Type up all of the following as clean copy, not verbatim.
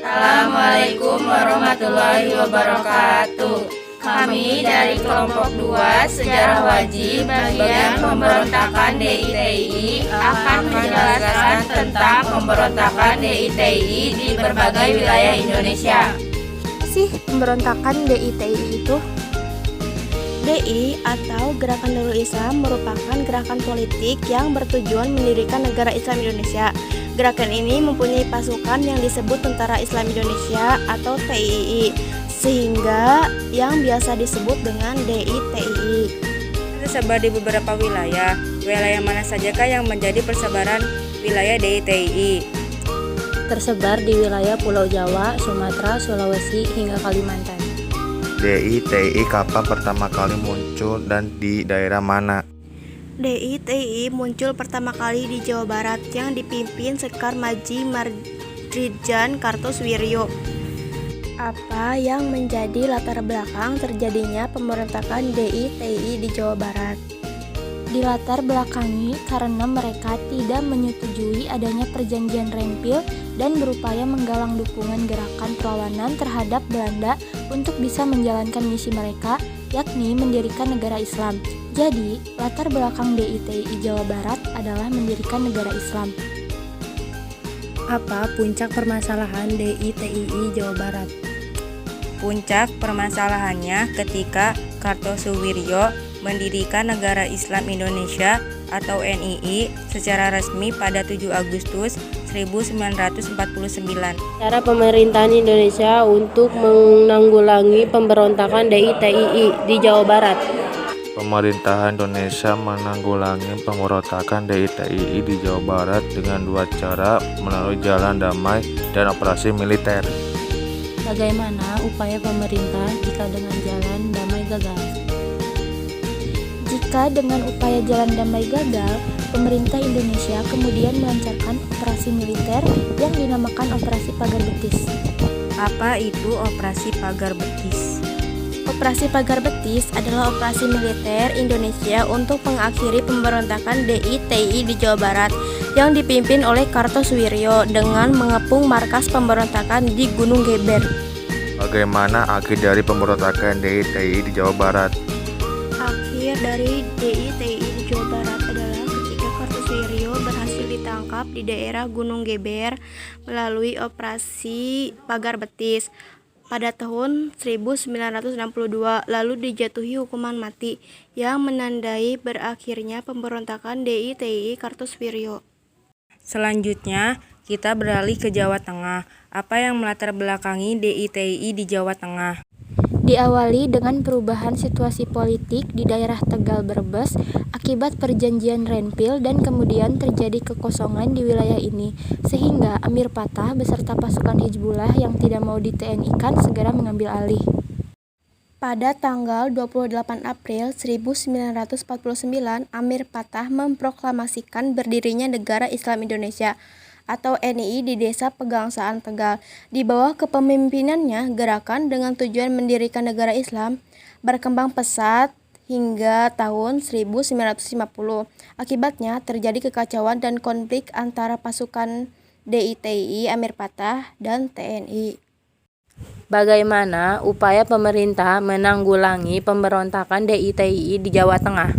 Assalamualaikum warahmatullahi wabarakatuh. Kami dari kelompok 2 Sejarah Wajib bagian pemberontakan DITI akan menjelaskan tentang pemberontakan DITI di berbagai wilayah Indonesia. Apa sih pemberontakan DITI itu? DI atau Gerakan Nurul Islam merupakan gerakan politik yang bertujuan mendirikan negara Islam Indonesia. Gerakan ini mempunyai pasukan yang disebut Tentara Islam Indonesia atau TII, sehingga yang biasa disebut dengan DITII. Tersebar di beberapa wilayah. Wilayah mana sajakah yang menjadi persebaran wilayah DITII? Tersebar di wilayah Pulau Jawa, Sumatera, Sulawesi, hingga Kalimantan. DITII kapan pertama kali muncul dan di daerah mana? DITII muncul pertama kali di Jawa Barat yang dipimpin Sekar Maji Mardridjan Kartosoewirjo. Apa yang menjadi latar belakang terjadinya pemberontakan DITII di Jawa Barat? Dilatar belakangi karena mereka tidak menyetujui adanya perjanjian Rempil dan berupaya menggalang dukungan gerakan perlawanan terhadap Belanda untuk bisa menjalankan misi mereka, yakni mendirikan negara Islam. Jadi, latar belakang DITII Jawa Barat adalah mendirikan negara Islam. Apa puncak permasalahan DITII Jawa Barat? Puncak permasalahannya ketika Kartosoewirjo mendirikan Negara Islam Indonesia atau NII secara resmi pada 7 Agustus 1949. Cara pemerintahan Indonesia untuk menanggulangi pemberontakan DITII di Jawa Barat. Pemerintahan Indonesia menanggulangi pemberontakan DITII di Jawa Barat dengan 2 cara, melalui jalan damai dan operasi militer. Bagaimana upaya pemerintah jika dengan jalan damai gagal? Jika dengan upaya jalan damai gagal, pemerintah Indonesia kemudian melancarkan operasi militer yang dinamakan Operasi Pagar Betis. Apa itu Operasi Pagar Betis? Operasi Pagar Betis adalah operasi militer Indonesia untuk mengakhiri pemberontakan DITII di Jawa Barat yang dipimpin oleh Kartosoewirjo dengan mengepung markas pemberontakan di Gunung Geber. Bagaimana akhir dari pemberontakan DITII di Jawa Barat? Akhir dari DITII di Jawa Barat adalah ketika Kartosoewirjo berhasil ditangkap di daerah Gunung Geber melalui Operasi Pagar Betis pada tahun 1962, lalu dijatuhi hukuman mati yang menandai berakhirnya pemberontakan DITII Kartosoewirjo. Selanjutnya, kita beralih ke Jawa Tengah. Apa yang melatar belakangi DITII di Jawa Tengah? Diawali dengan perubahan situasi politik di daerah Tegal Brebes akibat perjanjian Rempil dan kemudian terjadi kekosongan di wilayah ini sehingga Amir Pattah beserta pasukan Hizbullah yang tidak mau di TNI-kan segera mengambil alih. Pada tanggal 28 April 1949, Amir Pattah memproklamasikan berdirinya Negara Islam Indonesia atau NII di Desa Pegangsaan Tegal. Di bawah kepemimpinannya, gerakan dengan tujuan mendirikan negara Islam berkembang pesat hingga tahun 1950. Akibatnya terjadi kekacauan dan konflik antara pasukan DITII Amir Pattah dan TNI. Bagaimana upaya pemerintah menanggulangi pemberontakan DITII di Jawa Tengah?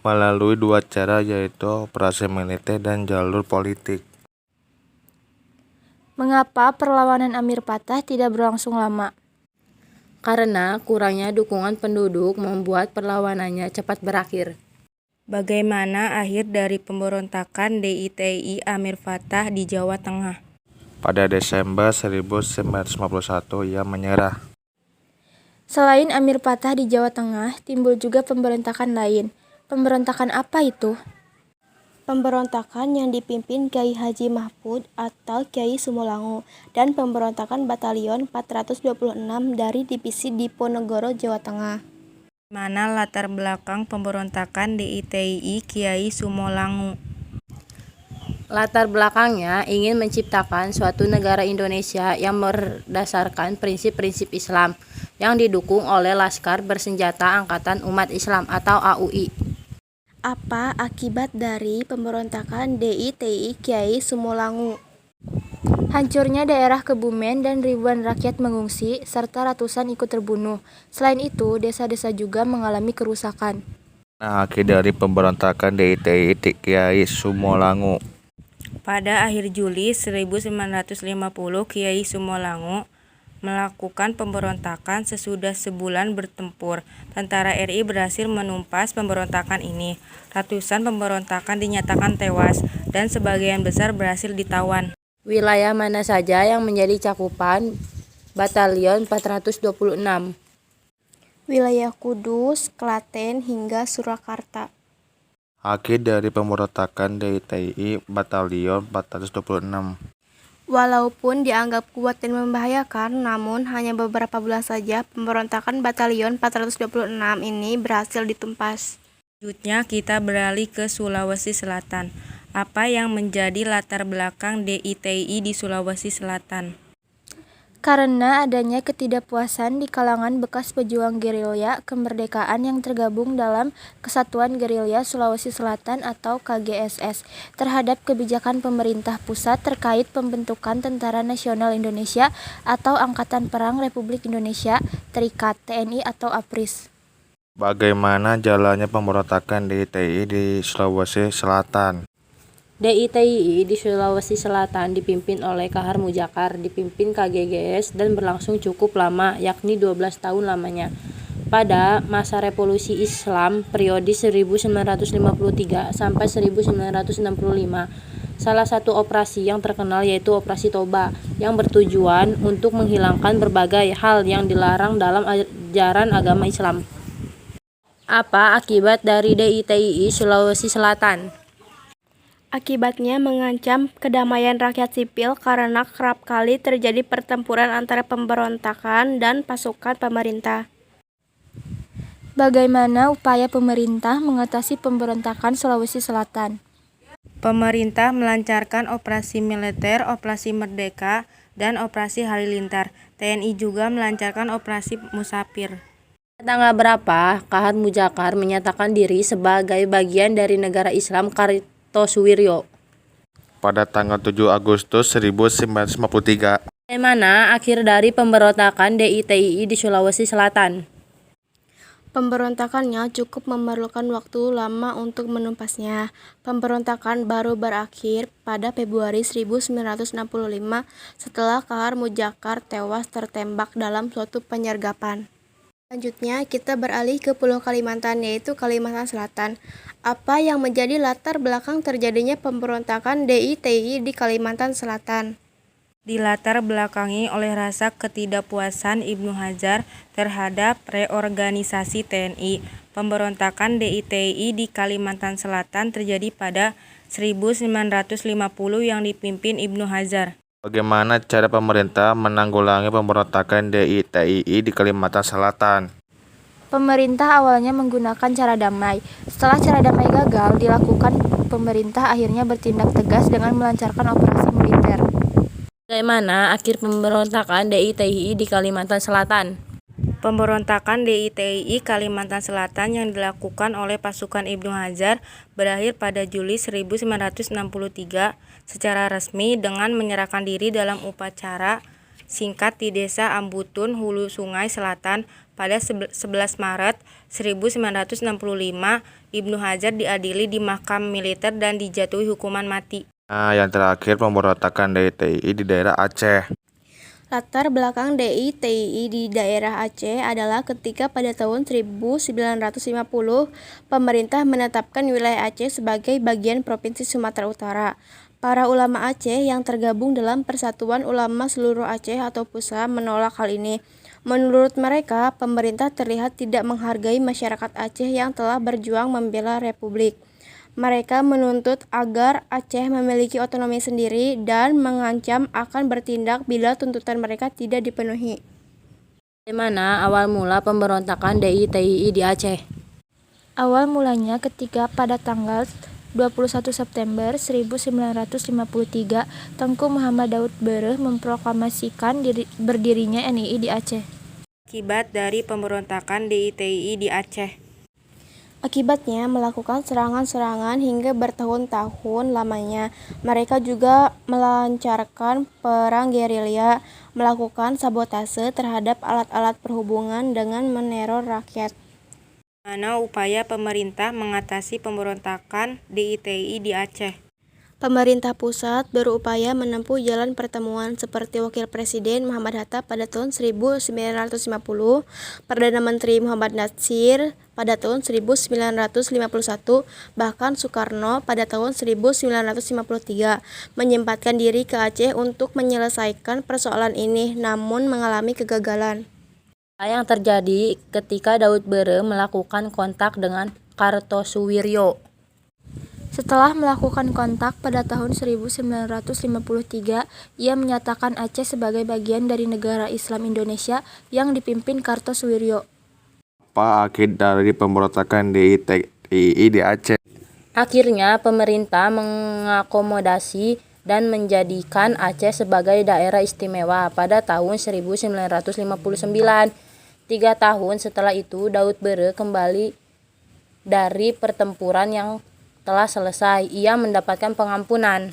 Melalui 2 cara, yaitu operasi militer dan jalur politik. Mengapa perlawanan Amir Pattah tidak berlangsung lama? Karena kurangnya dukungan penduduk membuat perlawanannya cepat berakhir. Bagaimana akhir dari pemberontakan DITII Amir Pattah di Jawa Tengah? Pada Desember 1951 ia menyerah. Selain Amir Pattah di Jawa Tengah, timbul juga pemberontakan lain. Pemberontakan apa itu? Pemberontakan yang dipimpin Kiai Haji Mahfud atau Kiai Sumulango dan pemberontakan Batalion 426 dari Divisi Diponegoro, Jawa Tengah. Mana latar belakang pemberontakan DITII Kiai Sumulango? Latar belakangnya ingin menciptakan suatu negara Indonesia yang berdasarkan prinsip-prinsip Islam yang didukung oleh Laskar Bersenjata Angkatan Umat Islam atau AUI. Apa akibat dari pemberontakan DITII Kiai Sumulango? Hancurnya daerah Kebumen dan ribuan rakyat mengungsi, serta ratusan ikut terbunuh. Selain itu, desa-desa juga mengalami kerusakan. Nah, akhir dari pemberontakan DITI Kiai Sumolangu. Pada akhir Juli 1950, Kiai Sumolangu melakukan pemberontakan. Sesudah sebulan bertempur, tentara RI berhasil menumpas pemberontakan ini. Ratusan pemberontakan dinyatakan tewas dan sebagian besar berhasil ditawan. Wilayah mana saja yang menjadi cakupan Batalion 426? Wilayah Kudus, Klaten, hingga Surakarta. Akhir dari pemberontakan DITI Batalion 426. Walaupun dianggap kuat dan membahayakan, namun hanya beberapa bulan saja pemberontakan Batalion 426 ini berhasil ditumpas. Selanjutnya kita beralih ke Sulawesi Selatan. Apa yang menjadi latar belakang DITI di Sulawesi Selatan? Karena adanya ketidakpuasan di kalangan bekas pejuang gerilya kemerdekaan yang tergabung dalam Kesatuan Gerilya Sulawesi Selatan atau KGSS terhadap kebijakan pemerintah pusat terkait pembentukan Tentara Nasional Indonesia atau Angkatan Perang Republik Indonesia Terikat TNI atau APRIS. Bagaimana jalannya pemberontakan DITI di Sulawesi Selatan? DITI di Sulawesi Selatan dipimpin oleh Kahar Mujakar, dipimpin KGGS dan berlangsung cukup lama, yakni 12 tahun lamanya. Pada masa Revolusi Islam periode 1953 sampai 1965, salah satu operasi yang terkenal yaitu Operasi Toba yang bertujuan untuk menghilangkan berbagai hal yang dilarang dalam ajaran agama Islam. Apa akibat dari DITI Sulawesi Selatan? Akibatnya mengancam kedamaian rakyat sipil karena kerap kali terjadi pertempuran antara pemberontakan dan pasukan pemerintah. Bagaimana upaya pemerintah mengatasi pemberontakan Sulawesi Selatan? Pemerintah melancarkan operasi militer, operasi Merdeka, dan operasi Halilintar. TNI juga melancarkan operasi Musafir. Tanggal berapa Kahar Mujakar menyatakan diri sebagai bagian dari negara Islam Kartosuwiryo? Pada tanggal 7 Agustus 1953. Bagaimana akhir dari pemberontakan DITI di Sulawesi Selatan? Pemberontakannya cukup memerlukan waktu lama untuk menumpasnya. Pemberontakan baru berakhir pada Februari 1965 setelah Kahar Mujakar tewas tertembak dalam suatu penyergapan. Selanjutnya kita beralih ke Pulau Kalimantan, yaitu Kalimantan Selatan. Apa yang menjadi latar belakang terjadinya pemberontakan DITI di Kalimantan Selatan? Dilatar belakangi oleh rasa ketidakpuasan Ibnu Hajar terhadap reorganisasi TNI. Pemberontakan DITI di Kalimantan Selatan terjadi pada 1950 yang dipimpin Ibnu Hajar. Bagaimana cara pemerintah menanggulangi pemberontakan DITI di Kalimantan Selatan? Pemerintah awalnya menggunakan cara damai. Setelah cara damai gagal dilakukan, pemerintah akhirnya bertindak tegas dengan melancarkan operasi militer. Bagaimana akhir pemberontakan DITI di Kalimantan Selatan? Pemberontakan DITI Kalimantan Selatan yang dilakukan oleh pasukan Ibnu Hajar berakhir pada Juli 1963 secara resmi dengan menyerahkan diri dalam upacara singkat di Desa Ambutun, Hulu Sungai Selatan. Pada 11 Maret 1965, Ibnu Hajar diadili di mahkamah militer dan dijatuhi hukuman mati. Nah, yang terakhir pemberontakan DITI di daerah Aceh. Latar belakang DITI di daerah Aceh adalah ketika pada tahun 1950 pemerintah menetapkan wilayah Aceh sebagai bagian Provinsi Sumatera Utara. Para ulama Aceh yang tergabung dalam Persatuan Ulama Seluruh Aceh atau PUSA menolak hal ini. Menurut mereka, pemerintah terlihat tidak menghargai masyarakat Aceh yang telah berjuang membela Republik. Mereka menuntut agar Aceh memiliki otonomi sendiri dan mengancam akan bertindak bila tuntutan mereka tidak dipenuhi. Bagaimana awal mula pemberontakan DITI di Aceh? Awal mulanya ketika pada tanggal 21 September 1953, Tengku Muhammad Daud Bereh memproklamasikan berdirinya NII di Aceh. Akibat dari pemberontakan DITI di Aceh. Akibatnya melakukan serangan-serangan hingga bertahun-tahun lamanya. Mereka juga melancarkan perang gerilya, melakukan sabotase terhadap alat-alat perhubungan dengan meneror rakyat. Mana upaya pemerintah mengatasi pemberontakan DITI di Aceh? Pemerintah pusat berupaya menempuh jalan pertemuan seperti Wakil Presiden Muhammad Hatta pada tahun 1950, Perdana Menteri Muhammad Natsir pada tahun 1951, bahkan Soekarno pada tahun 1953 menyempatkan diri ke Aceh untuk menyelesaikan persoalan ini, namun mengalami kegagalan. Yang terjadi ketika Daud Bere melakukan kontak dengan Kartosuwiryo. Setelah melakukan kontak pada tahun 1953, ia menyatakan Aceh sebagai bagian dari negara Islam Indonesia yang dipimpin Kartosuwiryo. Apa akhir dari pemberontakan DITI di Aceh? Akhirnya pemerintah mengakomodasi dan menjadikan Aceh sebagai daerah istimewa pada tahun 1959. 3 tahun setelah itu Daud Bere kembali dari pertempuran yang telah selesai. Ia mendapatkan pengampunan.